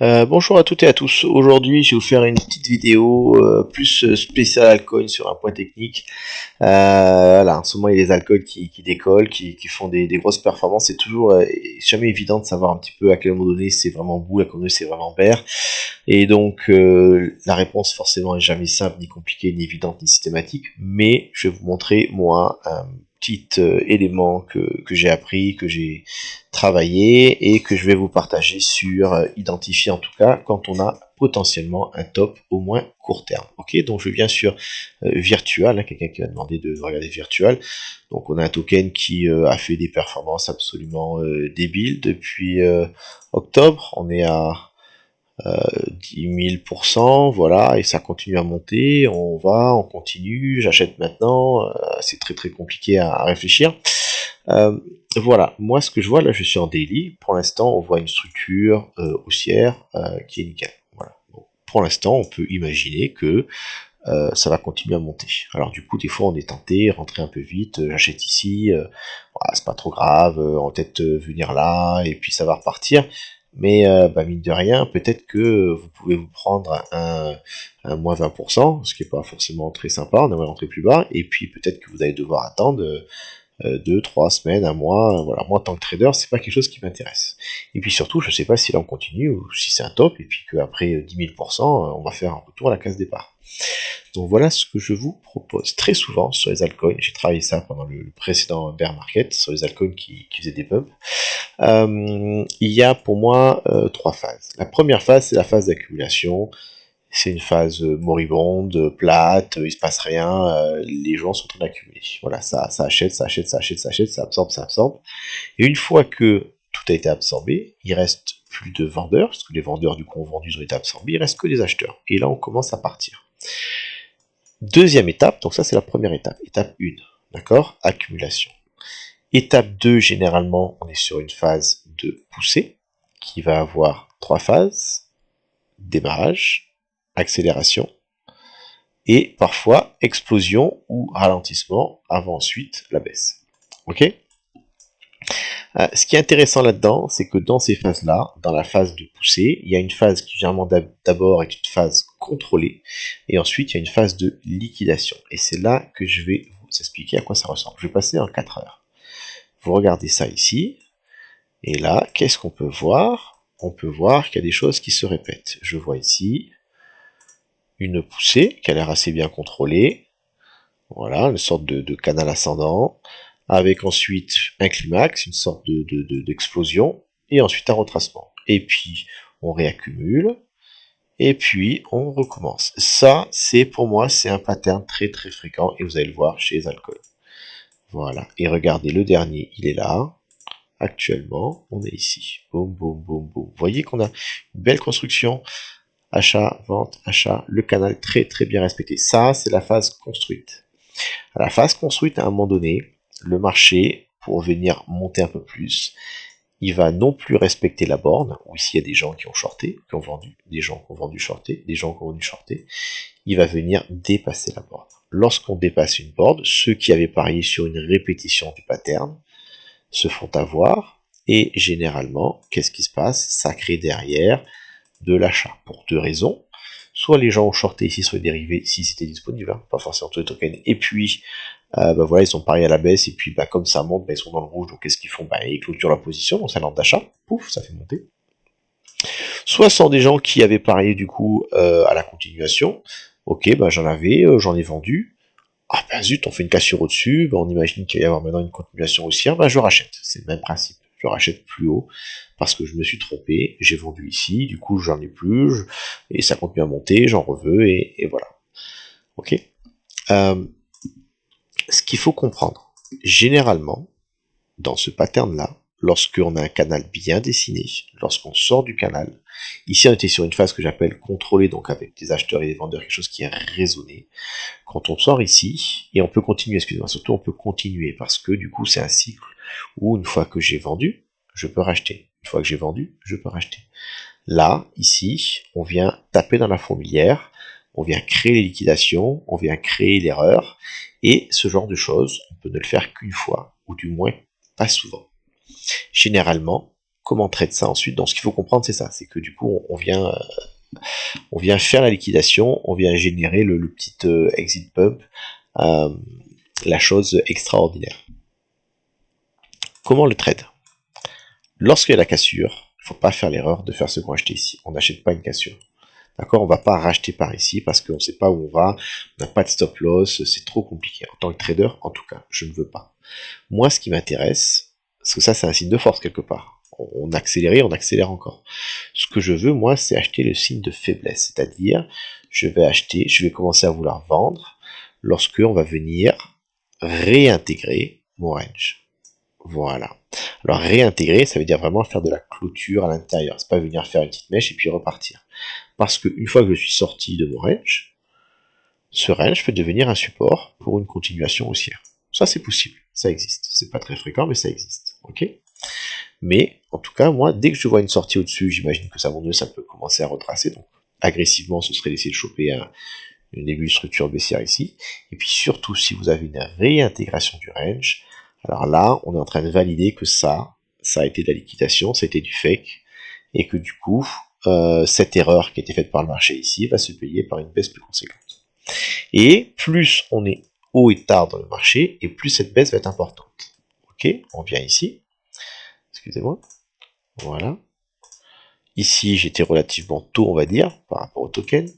Bonjour à toutes et à tous. Aujourd'hui, je vais vous faire une petite vidéo plus spéciale altcoin sur un point technique. Voilà, en ce moment, il y a des altcoins qui décollent, qui font des grosses performances. C'est toujours jamais évident de savoir un petit peu à quel moment donné c'est vraiment boule, à quel moment donné c'est vraiment bear. Et donc, la réponse forcément est jamais simple, ni compliquée, ni évidente, ni systématique. Mais je vais vous montrer, moi, un petit élément que j'ai appris, que j'ai travaillé et que je vais vous partager sur identifier en tout cas quand on a potentiellement un top au moins court terme. Ok, donc je viens sur Virtual, hein, quelqu'un qui m'a demandé de regarder Virtual. Donc on a un token qui a fait des performances absolument débiles depuis octobre. On est à 10 000%, voilà, et ça continue à monter, on continue, j'achète maintenant, c'est très compliqué à réfléchir. Voilà, moi ce que je vois là, je suis en daily, pour l'instant on voit une structure haussière qui est nickel. Voilà. Donc, pour l'instant on peut imaginer que ça va continuer à monter. Alors du coup des fois on est tenté, rentrer un peu vite, j'achète ici, voilà, c'est pas trop grave, on va peut-être venir là, et puis ça va repartir. Mais mine de rien, peut-être que vous pouvez vous prendre un moins 20%, ce qui n'est pas forcément très sympa, on aimerait rentrer plus bas, et puis peut-être que vous allez devoir attendre 2, 3 semaines, un mois, voilà, moi en tant que trader, c'est pas quelque chose qui m'intéresse. Et puis surtout, je sais pas si là on continue, ou si c'est un top, et puis qu'après 10 000%, on va faire un retour à la case départ. Donc voilà ce que je vous propose très souvent sur les altcoins. J'ai travaillé ça pendant le précédent bear market sur les altcoins qui faisaient des pumps. Il y a pour moi 3 phases. La première phase, c'est la phase d'accumulation. C'est une phase moribonde, plate, il se passe rien, les gens sont en train d'accumuler. Voilà, ça achète, ça achète, ça achète, ça achète, ça absorbe, ça absorbe. Et une fois que tout a été absorbé, il reste plus de vendeurs, parce que les vendeurs du coup ont vendu, ils ont été absorbés, il reste que des acheteurs. Et là, on commence à partir. Deuxième étape, donc ça c'est la première étape, étape 1, d'accord, accumulation. Étape 2, généralement, on est sur une phase de poussée, qui va avoir 3 phases, démarrage, accélération, et parfois explosion ou ralentissement avant ensuite la baisse. Ok. Ce qui est intéressant là-dedans, c'est que dans ces phases-là, dans la phase de poussée, il y a une phase qui généralement d'abord est une phase contrôlée, et ensuite il y a une phase de liquidation. Et c'est là que je vais vous expliquer à quoi ça ressemble. Je vais passer en 4 heures. Vous regardez ça ici, et là, qu'est-ce qu'on peut voir? On peut voir qu'il y a des choses qui se répètent. Je vois ici une poussée qui a l'air assez bien contrôlée. Voilà, une sorte de canal ascendant, avec ensuite un climax, une sorte d'explosion, et ensuite un retracement. Et puis, on réaccumule, et puis on recommence. Ça, c'est pour moi, c'est un pattern très fréquent, et vous allez le voir chez les alcools. Voilà, et regardez, le dernier, il est là. Actuellement, on est ici. Boum, boum, boum, boum. Vous voyez qu'on a une belle construction. Achat, vente, achat, le canal très bien respecté. Ça, c'est la phase construite. À la phase construite, à un moment donné, le marché, pour venir monter un peu plus, il va non plus respecter la borne, où ici il y a des gens qui ont shorté, qui ont vendu, des gens qui ont vendu shorté, des gens qui ont vendu shorté, il va venir dépasser la borne. Lorsqu'on dépasse une borne, ceux qui avaient parié sur une répétition du pattern se font avoir, et généralement, qu'est-ce qui se passe? Ça crée derrière de l'achat, pour 2 raisons. Soit les gens ont shorté ici sur les dérivés, si c'était disponible, hein, pas forcément tous les tokens, et puis voilà, ils sont pariés à la baisse, et puis comme ça monte, ils sont dans le rouge, donc qu'est-ce qu'ils font? Ils clôturent la position, donc ça lance d'achat, pouf, ça fait monter. Soit ce sont des gens qui avaient parié du coup à la continuation, ok, j'en ai vendu, ah zut, on fait une cassure au-dessus, on imagine qu'il va y avoir maintenant une continuation haussière, je rachète, c'est le même principe, je rachète plus haut, parce que je me suis trompé, j'ai vendu ici, du coup j'en ai plus, et ça continue à monter, j'en reveux, et voilà. Ok. Ce qu'il faut comprendre, généralement, dans ce pattern-là, lorsqu'on a un canal bien dessiné, lorsqu'on sort du canal, ici on était sur une phase que j'appelle contrôlée, donc avec des acheteurs et des vendeurs, quelque chose qui est raisonné. Quand on sort ici, et on peut continuer, excusez-moi, surtout on peut continuer, parce que du coup c'est un cycle où une fois que j'ai vendu, je peux racheter. Une fois que j'ai vendu, je peux racheter. Là, ici, on vient taper dans la fourmilière, on vient créer les liquidations, on vient créer l'erreur, et ce genre de choses, on peut ne le faire qu'une fois, ou du moins pas souvent. Généralement, comment on traite ça ensuite? Donc ce qu'il faut comprendre, c'est ça, c'est que du coup, on vient faire la liquidation, on vient générer le petit exit pump, la chose extraordinaire. Comment le trade? Lorsqu'il y a la cassure, il ne faut pas faire l'erreur de faire ce qu'on a acheté ici. On n'achète pas une cassure. D'accord? On ne va pas racheter par ici parce qu'on ne sait pas où on va, on n'a pas de stop loss, c'est trop compliqué. En tant que trader, en tout cas, je ne veux pas. Moi, ce qui m'intéresse, parce que ça, c'est un signe de force quelque part. On accélère, on accélère encore. Ce que je veux, moi, c'est acheter le signe de faiblesse. C'est-à-dire, je vais acheter, je vais commencer à vouloir vendre lorsque on va venir réintégrer mon range. Voilà. Alors réintégrer, ça veut dire vraiment faire de la clôture à l'intérieur. C'est pas venir faire une petite mèche et puis repartir. Parce qu'une fois que je suis sorti de mon range, ce range peut devenir un support pour une continuation haussière. Ça c'est possible, ça existe. C'est pas très fréquent, mais ça existe. Ok? Mais en tout cas, moi, dès que je vois une sortie au-dessus, j'imagine que ça vaut mieux, ça peut commencer à retracer. Donc agressivement, ce serait d'essayer de choper une début de structure baissière ici. Et puis surtout, si vous avez une réintégration du range, alors là, on est en train de valider que ça a été de la liquidation, ça a été du fake, et que du coup, cette erreur qui a été faite par le marché ici va se payer par une baisse plus conséquente. Et plus on est haut et tard dans le marché, et plus cette baisse va être importante. Ok, on vient ici. Excusez-moi. Voilà. Ici, j'étais relativement tôt, on va dire, par rapport au token.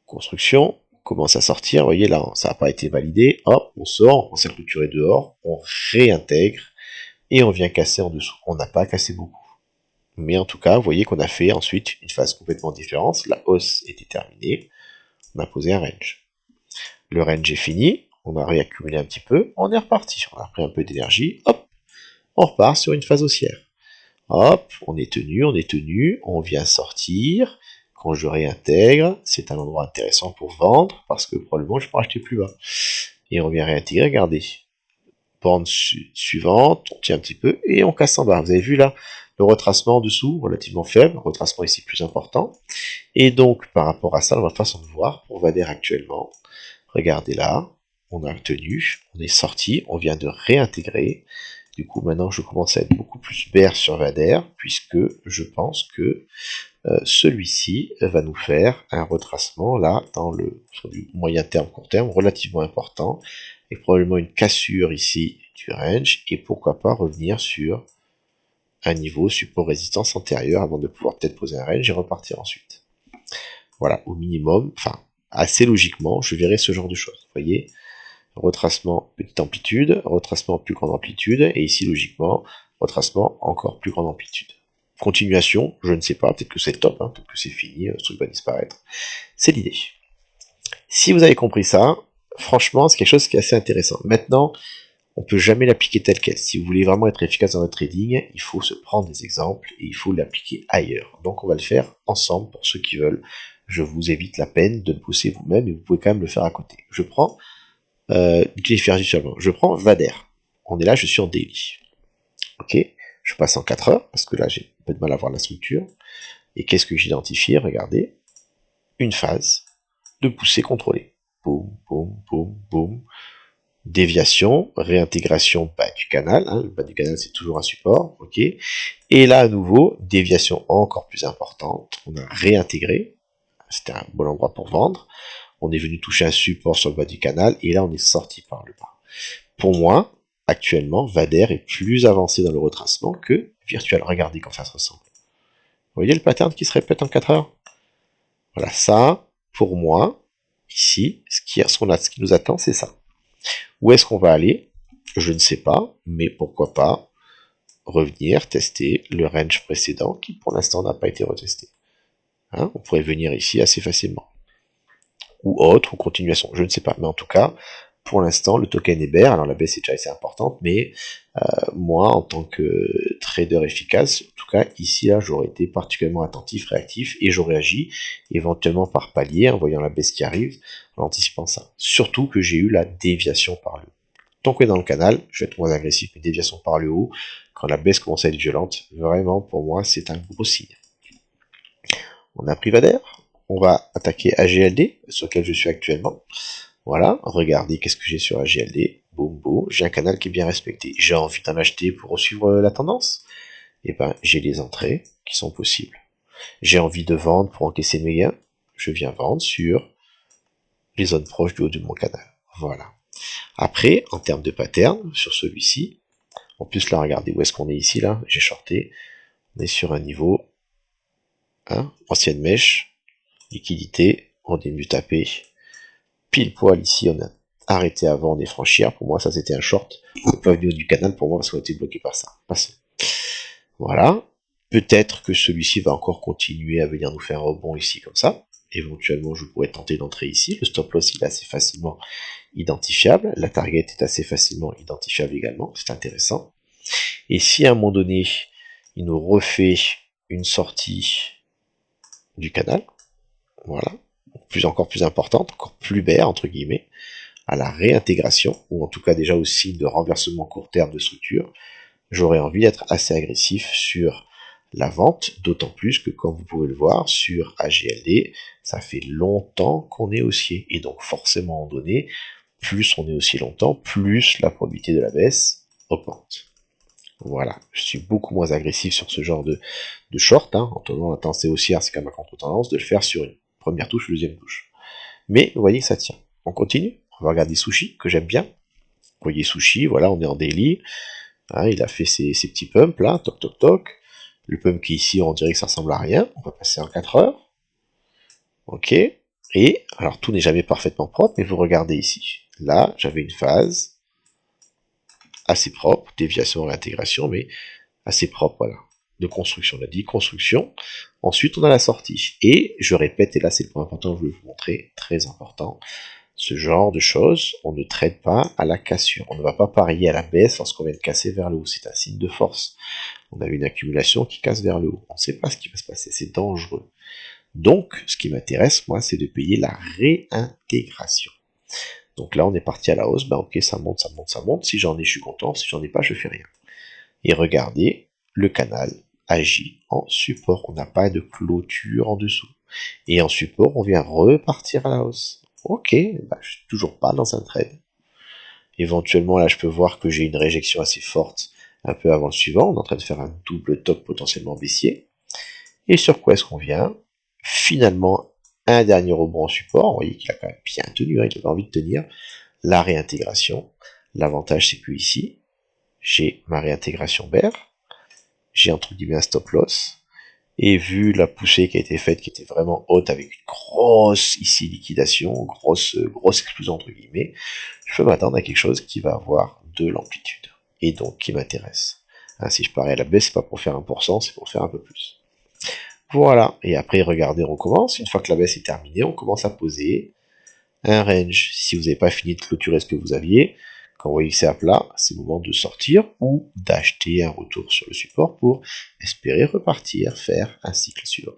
Construction commence à sortir, vous voyez là, ça n'a pas été validé, hop, on sort, on s'est clôturé dehors, on réintègre, et on vient casser en dessous. On n'a pas cassé beaucoup. Mais en tout cas, vous voyez qu'on a fait ensuite une phase complètement différente, la hausse était terminée, on a posé un range. Le range est fini, on a réaccumulé un petit peu, on est reparti, on a pris un peu d'énergie, hop, on repart sur une phase haussière. Hop, on est tenu, on vient sortir. Quand je réintègre, c'est un endroit intéressant pour vendre, parce que probablement je peux acheter plus bas. Et on vient réintégrer, regardez. Bande suivante, on tient un petit peu, et on casse en bas. Vous avez vu là, le retracement en dessous, relativement faible, retracement ici plus important. Et donc, par rapport à ça, dans la façon de voir, pour Vader actuellement, regardez là, on a tenu, on est sorti, on vient de réintégrer. Du coup, maintenant, je commence à être beaucoup plus bear sur Vader, puisque je pense que celui-ci va nous faire un retracement, là, sur du moyen terme, court terme, relativement important, et probablement une cassure ici du range, et pourquoi pas revenir sur un niveau support-résistance antérieur, avant de pouvoir peut-être poser un range et repartir ensuite. Voilà, au minimum, enfin, assez logiquement, je verrai ce genre de choses, vous voyez, retracement petite amplitude, retracement plus grande amplitude, et ici logiquement, retracement encore plus grande amplitude. Continuation, je ne sais pas, peut-être que c'est top, hein, peut-être que c'est fini, ce truc va disparaître. C'est l'idée. Si vous avez compris ça, franchement, c'est quelque chose qui est assez intéressant. Maintenant, on ne peut jamais l'appliquer tel quel. Si vous voulez vraiment être efficace dans votre trading, il faut se prendre des exemples et il faut l'appliquer ailleurs. Donc on va le faire ensemble pour ceux qui veulent. Je vous évite la peine de le pousser vous-même et vous pouvez quand même le faire à côté. Je prends je prends Vader. On est là, je suis en daily. Ok, je passe en 4 heures, parce que là j'ai un peu de mal à voir la structure. Et qu'est-ce que j'identifie? Regardez, une phase de poussée contrôlée. Boum, boum, boum, boum. Déviation, réintégration bas du canal. Hein, le bas du canal c'est toujours un support. Ok. Et là à nouveau, déviation encore plus importante. On a réintégré. C'était un bon endroit pour vendre. On est venu toucher un support sur le bas du canal. Et là on est sorti par le bas. Pour moi, actuellement, Vader est plus avancé dans le retracement que Virtual. Regardez quand ça se ressemble. Vous voyez le pattern qui se répète en 4 heures? Voilà, ça, pour moi, ici, ce qui nous attend, c'est ça. Où est-ce qu'on va aller? Je ne sais pas, mais pourquoi pas revenir tester le range précédent qui, pour l'instant, n'a pas été retesté. Hein, on pourrait venir ici assez facilement. Ou autre, ou continuation, je ne sais pas. Mais en tout cas, pour l'instant, le token est bear. Alors la baisse est déjà assez importante, mais moi, en tant que trader efficace, en tout cas, ici, là, j'aurais été particulièrement attentif, réactif, et j'aurais agi, éventuellement par palier, en voyant la baisse qui arrive, en anticipant ça. Surtout que j'ai eu la déviation par le haut. Tant qu'on est dans le canal, je vais être moins agressif, mais déviation par le haut, quand la baisse commence à être violente, vraiment, pour moi, c'est un gros signe. On a pris Vader, on va attaquer AGLD, sur lequel je suis actuellement. Voilà, regardez qu'est-ce que j'ai sur AGLD. Boum, boum, j'ai un canal qui est bien respecté. J'ai envie d'en acheter pour suivre la tendance. et ben j'ai les entrées qui sont possibles. J'ai envie de vendre pour encaisser mes gains, je viens vendre sur les zones proches du haut de mon canal. Voilà. Après, en termes de pattern, sur celui-ci, en plus là, regardez où est-ce qu'on est ici, là, j'ai shorté, on est sur un niveau, ancienne mèche, liquidité, on est venu taper, pile poil ici, on a arrêté avant de franchir, pour moi ça c'était un short, pas au niveau du canal pour moi parce qu'on a été bloqué par ça. Passons. Voilà, peut-être que celui-ci va encore continuer à venir nous faire un rebond ici comme ça, éventuellement je pourrais tenter d'entrer ici, le stop loss il est assez facilement identifiable, la target est assez facilement identifiable également, c'est intéressant, et si à un moment donné il nous refait une sortie du canal, voilà, encore plus importante, encore plus bear entre guillemets, à la réintégration, ou en tout cas déjà aussi de renversement court terme de structure, j'aurais envie d'être assez agressif sur la vente, d'autant plus que comme vous pouvez le voir sur AGLD, ça fait longtemps qu'on est haussier, et donc forcément en donné, plus on est haussier longtemps, plus la probabilité de la baisse augmente. Voilà, je suis beaucoup moins agressif sur ce genre de short, en tenant la tendance haussière, c'est comme ma contre-tendance, de le faire sur une première touche, deuxième touche. Mais vous voyez, ça tient. On continue, on va regarder Sushi, que j'aime bien. Vous voyez Sushi, voilà, on est en daily, il a fait ses petits pumps là, toc toc toc. Le pump qui est ici, on dirait que ça ressemble à rien, on va passer en 4 heures. Ok, et alors tout n'est jamais parfaitement propre, mais vous regardez ici. Là, j'avais une phase assez propre, déviation, réintégration, mais assez propre, voilà, de construction. On a dit construction, ensuite on a la sortie. Et je répète, et là c'est le point important que je vais vous montrer, très important, ce genre de choses, on ne traite pas à la cassure. On ne va pas parier à la baisse lorsqu'on vient de casser vers le haut. C'est un signe de force. On a une accumulation qui casse vers le haut. On ne sait pas ce qui va se passer. C'est dangereux. Donc, ce qui m'intéresse, moi, c'est de payer la réintégration. Donc là, on est parti à la hausse. Ben, ok, ça monte, ça monte, ça monte. Si j'en ai, je suis content. Si j'en ai pas, je fais rien. Et regardez, le canal agit en support. On n'a pas de clôture en dessous. Et en support, on vient repartir à la hausse. Ok, bah, je suis toujours pas dans un trade. Éventuellement, là, je peux voir que j'ai une réjection assez forte un peu avant le suivant. On est en train de faire un double top potentiellement baissier. Et sur quoi est-ce qu'on vient? Finalement, un dernier rebond en support. Vous voyez qu'il a quand même bien tenu, il avait envie de tenir. La réintégration. L'avantage, c'est que ici, j'ai ma réintégration bear. J'ai entre guillemets un stop loss. Et vu la poussée qui a été faite, qui était vraiment haute, avec une grosse ici liquidation, grosse explosion entre guillemets, je peux m'attendre à quelque chose qui va avoir de l'amplitude, et donc qui m'intéresse. Si je parie à la baisse, c'est pas pour faire 1%, c'est pour faire un peu plus. Voilà, et après regardez, on recommence, une fois que la baisse est terminée, on commence à poser un range. Si vous n'avez pas fini de clôturer ce que vous aviez, quand vous voyez que c'est à plat, c'est le moment de sortir ou d'acheter un retour sur le support pour espérer repartir, faire un cycle suivant.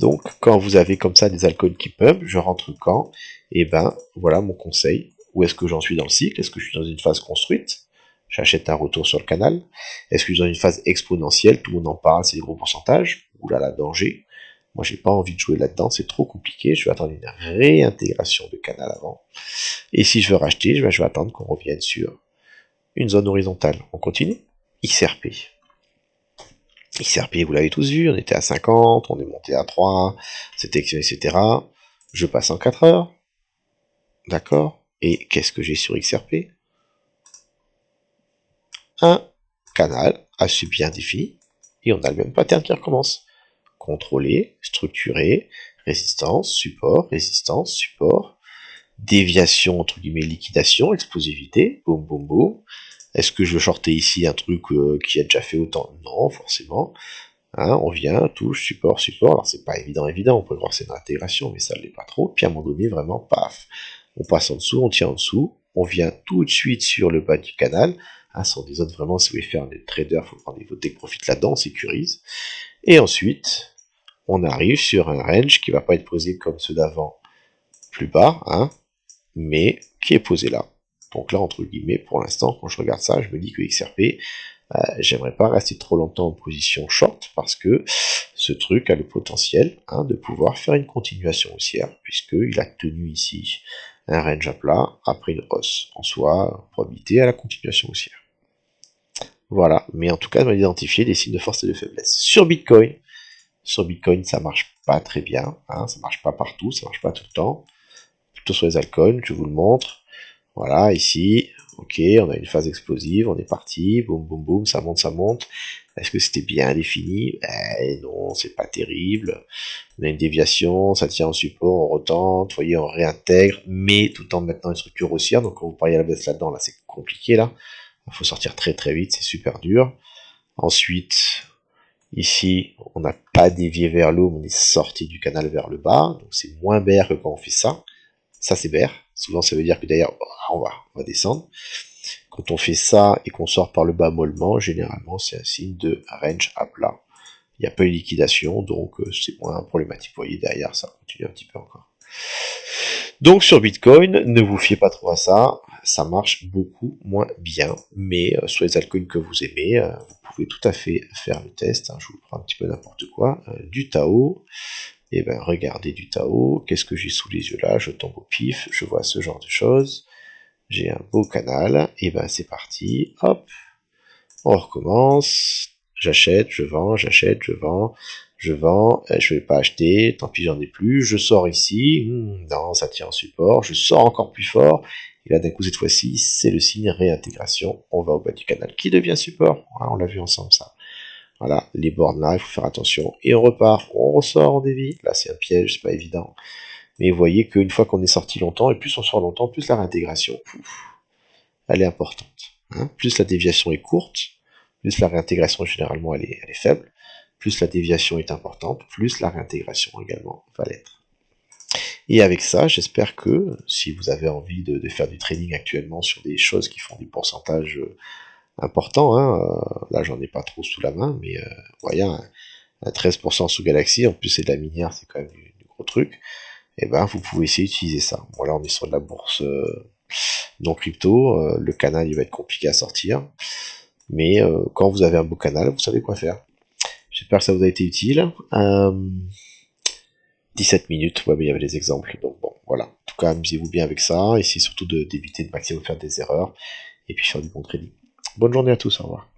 Donc, quand vous avez comme ça des altcoins qui pump, je rentre quand? Et ben, voilà mon conseil. Où est-ce que j'en suis dans le cycle? Est-ce que je suis dans une phase construite? J'achète un retour sur le canal. Est-ce que je suis dans une phase exponentielle? Tout le monde en parle, c'est des gros pourcentages. Oulala, danger. Moi, j'ai pas envie de jouer là-dedans, c'est trop compliqué. Je vais attendre une réintégration de canal avant. Et si je veux racheter, je vais attendre qu'on revienne sur une zone horizontale. On continue. XRP. XRP, vous l'avez tous vu, on était à 50, on est monté à 3, etc. Je passe en 4 heures. D'accord? Et qu'est-ce que j'ai sur XRP? Un canal assez bien défini. Et on a le même pattern qui recommence. Contrôler, structurer, résistance, support, déviation, entre guillemets, liquidation, explosivité, boum, boum, boum. Est-ce que je veux shorter ici un truc qui a déjà fait autant? Non, forcément. On vient, touche, support, alors c'est pas évident, on peut voir c'est une intégration, mais ça ne l'est pas trop, puis à un moment donné, vraiment, paf, on passe en dessous, on tient en dessous, on vient tout de suite sur le bas du canal, ce sont des zones vraiment, si vous voulez faire des traders, il faut prendre vos take profit là-dedans, on sécurise, et ensuite, on arrive sur un range qui va pas être posé comme ceux d'avant, plus bas, mais qui est posé là. Donc là, entre guillemets, pour l'instant, quand je regarde ça, je me dis que XRP, j'aimerais pas rester trop longtemps en position short, parce que ce truc a le potentiel de pouvoir faire une continuation haussière, puisqu'il a tenu ici un range à plat, après une hausse. En soi, probabilité à la continuation haussière. Voilà, mais en tout cas, on va identifier des signes de force et de faiblesse. Sur Bitcoin, ça marche pas très bien, hein, ça marche pas partout, ça marche pas tout le temps. Plutôt sur les altcoins, je vous le montre. Voilà, ici, ok, on a une phase explosive, on est parti, boum, boum, boum, ça monte, ça monte. Est-ce que c'était bien défini? Non, c'est pas terrible. On a une déviation, ça tient en support, on retente, vous voyez, on réintègre, mais tout en maintenant une structure haussière. Donc quand vous pariez à la baisse là-dedans, là c'est compliqué là. Il faut sortir très très vite, c'est super dur. Ensuite, ici, on n'a pas dévié vers le haut, mais on est sorti du canal vers le bas. Donc c'est moins bear que quand on fait ça. Ça c'est bear. Souvent ça veut dire que derrière, on va descendre. Quand on fait ça et qu'on sort par le bas mollement, généralement c'est un signe de range à plat. Il n'y a pas eu de liquidation, donc c'est moins problématique. Vous voyez, derrière, ça continue un petit peu encore. Donc sur Bitcoin, ne vous fiez pas trop à ça, ça marche beaucoup moins bien, mais sur les altcoins que vous aimez, vous pouvez tout à fait faire le test. Je vous prends un petit peu n'importe quoi, du Tao. Et ben regardez du Tao, qu'est-ce que j'ai sous les yeux là? Je tombe au pif, je vois ce genre de choses. J'ai un beau canal, et ben c'est parti, hop, on recommence, j'achète, je vends, j'achète, je vends, je vais pas acheter, tant pis j'en ai plus, je sors ici, non ça tient en support, je sors encore plus fort, et là d'un coup cette fois-ci c'est le signe réintégration, on va au bas du canal qui devient support, on l'a vu ensemble ça. Voilà, les bornes là, il faut faire attention, et on repart, on ressort, on dévie, là c'est un piège, c'est pas évident, mais vous voyez qu'une fois qu'on est sorti longtemps, et plus on sort longtemps, plus la réintégration, elle est importante. Plus la déviation est courte, plus la réintégration généralement elle est faible, plus la déviation est importante, plus la réintégration également va l'être. Et avec ça, j'espère que si vous avez envie de faire du trading actuellement sur des choses qui font des pourcentages importants, là j'en ai pas trop sous la main, mais voyez, un 13% sous Galaxy, en plus c'est de la minière, c'est quand même du gros truc, et ben vous pouvez essayer d'utiliser ça. Voilà, on est sur de la bourse non crypto, le canal il va être compliqué à sortir, mais quand vous avez un beau canal, vous savez quoi faire. J'espère que ça vous a été utile. 17 minutes, ouais, mais il y avait des exemples, donc bon, voilà. En tout cas, amusez-vous bien avec ça, essayez surtout d'éviter de maximum faire des erreurs, et puis faire du bon trading. Bonne journée à tous, au revoir.